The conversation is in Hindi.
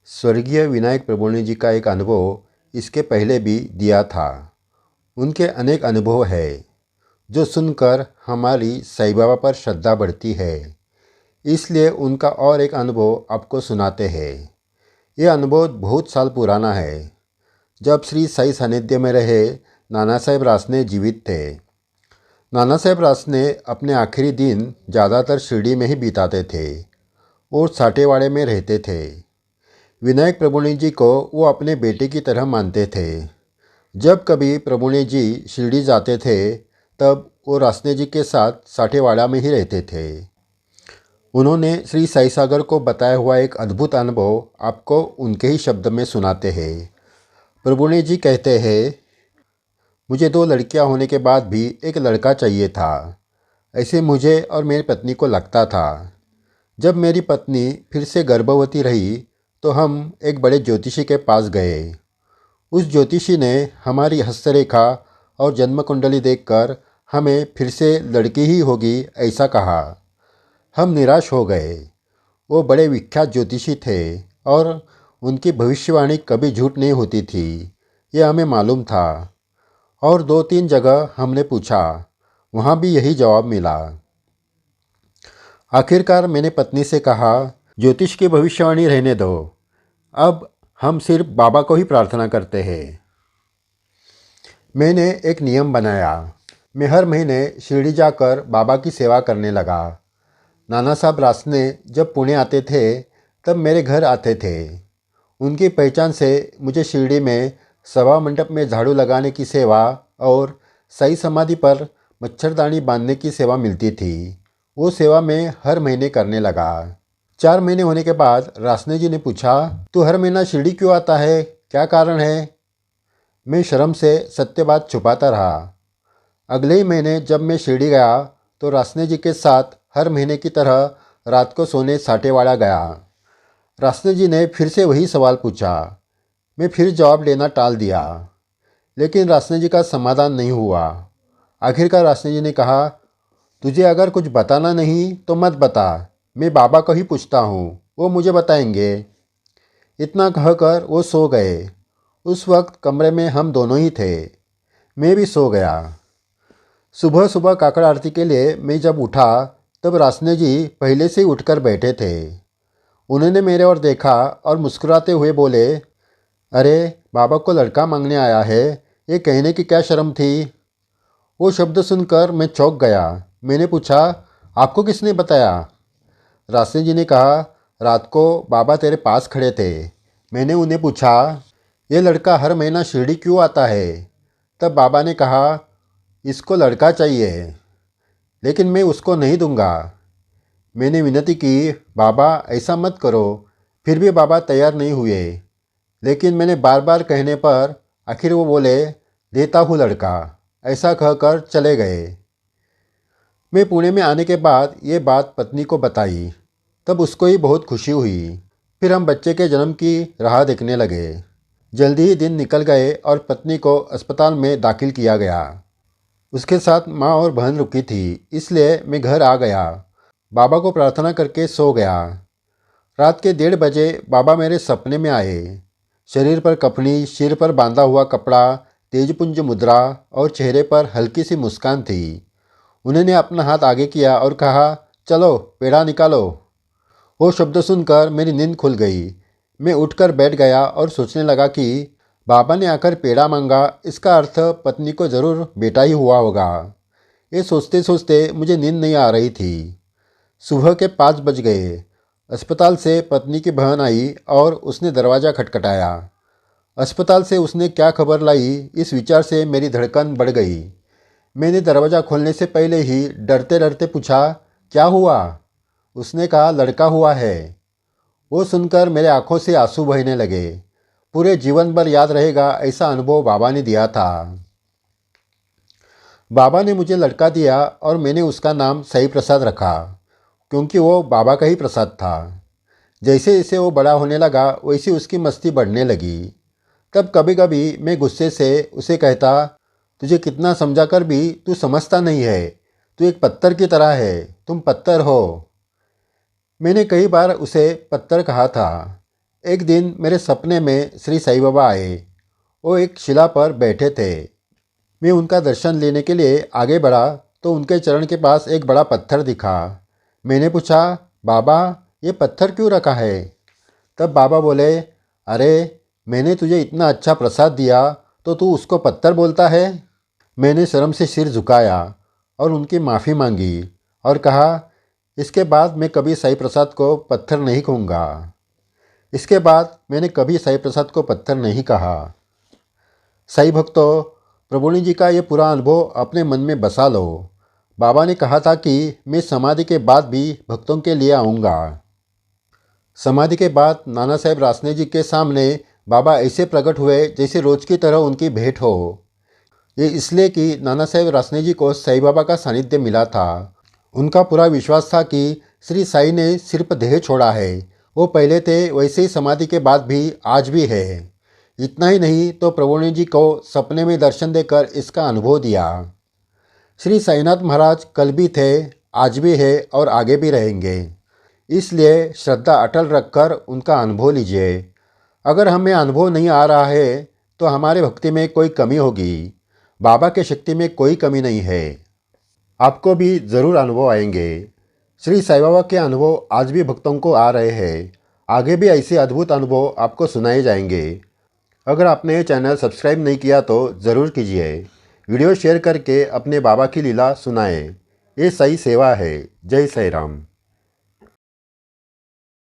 स्वर्गीय विनायक प्रभुणी जी का एक अनुभव इसके पहले भी दिया था। उनके अनेक अनुभव हैं जो सुनकर हमारी साईं बाबा पर श्रद्धा बढ़ती है। इसलिए उनका और एक अनुभव आपको सुनाते हैं। ये अनुभव बहुत साल पुराना है, जब श्री साई सानिध्य में रहे नाना साहेब रासने जीवित थे। नाना साहेब रासने अपने आखिरी दिन ज़्यादातर शिरडी में ही बिताते थे और साठेवाड़े में रहते थे। विनायक प्रभुणी जी को वो अपने बेटे की तरह मानते थे। जब कभी प्रभुणी जी शिरडी जाते थे तब वो रासने जी के साथ साठेवाड़ा में ही रहते थे। उन्होंने श्री साई सागर को बताया हुआ एक अद्भुत अनुभव आपको उनके ही शब्द में सुनाते हैं। प्रभुणी जी कहते हैं, मुझे 2 लड़कियां होने के बाद भी एक लड़का चाहिए था। ऐसे मुझे और मेरी पत्नी को लगता था। जब मेरी पत्नी फिर से गर्भवती रही तो हम एक बड़े ज्योतिषी के पास गए। उस ज्योतिषी ने हमारी हस्तरेखा और जन्म कुंडली देखकर हमें फिर से लड़की ही होगी ऐसा कहा। हम निराश हो गए। वो बड़े विख्यात ज्योतिषी थे और उनकी भविष्यवाणी कभी झूठ नहीं होती थी, ये हमें मालूम था। और 2-3 जगह हमने पूछा, वहाँ भी यही जवाब मिला। आखिरकार मैंने पत्नी से कहा, ज्योतिष की भविष्यवाणी रहने दो, अब हम सिर्फ बाबा को ही प्रार्थना करते हैं। मैंने एक नियम बनाया। मैं हर महीने शिरडी जाकर बाबा की सेवा करने लगा। नाना साहब रासने जब पुणे आते थे तब मेरे घर आते थे। उनकी पहचान से मुझे शिरडी में सभा मंडप में झाड़ू लगाने की सेवा और साई समाधि पर मच्छरदानी बांधने की सेवा मिलती थी। वो सेवा मैं हर महीने करने लगा। 4 महीने होने के बाद रासने जी ने पूछा, तू हर महीना शिरडी क्यों आता है, क्या कारण है? मैं शर्म से सत्य बात छुपाता रहा। अगले ही महीने जब मैं शिरडी गया तो रासने जी के साथ हर महीने की तरह रात को सोने साठेवाड़ा गया। रासने जी ने फिर से वही सवाल पूछा। मैं फिर जवाब लेना टाल दिया, लेकिन रासने जी का समाधान नहीं हुआ। आखिरकार रासने जी ने कहा, तुझे अगर कुछ बताना नहीं तो मत बता, मैं बाबा को ही पूछता हूँ, वो मुझे बताएंगे। इतना कहकर वो सो गए। उस वक्त कमरे में हम दोनों ही थे। मैं भी सो गया। सुबह सुबह काकड़ आरती के लिए मैं जब उठा तब रासने जी पहले से ही उठकर बैठे थे। उन्होंने मेरे ओर देखा और मुस्कुराते हुए बोले, अरे बाबा को लड़का मांगने आया है, ये कहने की क्या शर्म थी? वो शब्द सुनकर मैं चौंक गया। मैंने पूछा, आपको किसने बताया? रासने जी ने कहा, रात को बाबा तेरे पास खड़े थे। मैंने उन्हें पूछा, ये लड़का हर महीना शिरडी क्यों आता है? तब बाबा ने कहा, इसको लड़का चाहिए, लेकिन मैं उसको नहीं दूंगा। मैंने विनती की, बाबा ऐसा मत करो। फिर भी बाबा तैयार नहीं हुए, लेकिन मैंने बार बार कहने पर आखिर वो बोले, देता हूँ लड़का, ऐसा कहकर चले गए। मैं पुणे में आने के बाद ये बात पत्नी को बताई, तब उसको ही बहुत खुशी हुई। फिर हम बच्चे के जन्म की राह देखने लगे। जल्दी ही दिन निकल गए और पत्नी को अस्पताल में दाखिल किया गया। उसके साथ माँ और बहन रुकी थी, इसलिए मैं घर आ गया। बाबा को प्रार्थना करके सो गया। रात के 1:30 बजे बाबा मेरे सपने में आए। शरीर पर कफनी, सिर पर बांधा हुआ कपड़ा, तेजपुंज मुद्रा और चेहरे पर हल्की सी मुस्कान थी। उन्होंने अपना हाथ आगे किया और कहा, चलो पेड़ा निकालो। वो शब्द सुनकर मेरी नींद खुल गई। मैं उठकर बैठ गया और सोचने लगा कि बाबा ने आकर पेड़ा मांगा, इसका अर्थ पत्नी को ज़रूर बेटा ही हुआ होगा। ये सोचते सोचते मुझे नींद नहीं आ रही थी। सुबह के 5 बज गए। अस्पताल से पत्नी की बहन आई और उसने दरवाज़ा खटखटाया। अस्पताल से उसने क्या खबर लाई, इस विचार से मेरी धड़कन बढ़ गई। मैंने दरवाज़ा खोलने से पहले ही डरते डरते पूछा, क्या हुआ? उसने कहा, लड़का हुआ है। वो सुनकर मेरे आंखों से आंसू बहने लगे। पूरे जीवन भर याद रहेगा ऐसा अनुभव बाबा ने दिया था। बाबा ने मुझे लड़का दिया और मैंने उसका नाम साई प्रसाद रखा, क्योंकि वो बाबा का ही प्रसाद था। जैसे जैसे वो बड़ा होने लगा वैसे उसकी मस्ती बढ़ने लगी। तब कभी कभी मैं गुस्से से उसे कहता, तुझे कितना समझा कर भी तू समझता नहीं है, तू एक पत्थर की तरह है, तुम पत्थर हो। मैंने कई बार उसे पत्थर कहा था। एक दिन मेरे सपने में श्री साईं बाबा आए। वो एक शिला पर बैठे थे। मैं उनका दर्शन लेने के लिए आगे बढ़ा तो उनके चरण के पास एक बड़ा पत्थर दिखा। मैंने पूछा, बाबा ये पत्थर क्यों रखा है? तब बाबा बोले, अरे मैंने तुझे इतना अच्छा प्रसाद दिया तो तू उसको पत्थर बोलता है। मैंने शर्म से सिर झुकाया और उनकी माफ़ी मांगी और कहा, इसके बाद मैं कभी साईं प्रसाद को पत्थर नहीं कहूँगा। इसके बाद मैंने कभी साईं प्रसाद को पत्थर नहीं कहा। साईं भक्तों, प्रभुनी जी का ये पूरा अनुभव अपने मन में बसा लो। बाबा ने कहा था कि मैं समाधि के बाद भी भक्तों के लिए आऊँगा। समाधि के बाद नाना साहेब रासने जी के सामने बाबा ऐसे प्रकट हुए जैसे रोज की तरह उनकी भेंट हो। ये इसलिए कि नाना साहेब रासने जी को साईं बाबा का सानिध्य मिला था। उनका पूरा विश्वास था कि श्री साईं ने सिर्फ देह छोड़ा है, वो पहले थे वैसे ही समाधि के बाद भी आज भी है। इतना ही नहीं तो प्रभुनी जी को सपने में दर्शन देकर इसका अनुभव दिया। श्री साईनाथ महाराज कल भी थे, आज भी है और आगे भी रहेंगे। इसलिए श्रद्धा अटल रखकर उनका अनुभव लीजिए। अगर हमें अनुभव नहीं आ रहा है तो हमारे भक्ति में कोई कमी होगी। बाबा के शक्ति में कोई कमी नहीं है। आपको भी ज़रूर अनुभव आएंगे। श्री साईं बाबा के अनुभव आज भी भक्तों को आ रहे हैं। आगे भी ऐसे अद्भुत अनुभव आपको सुनाए जाएंगे। अगर आपने ये चैनल सब्सक्राइब नहीं किया तो ज़रूर कीजिए। वीडियो शेयर करके अपने बाबा की लीला सुनाएं। ये सही सेवा है। जय साईं राम।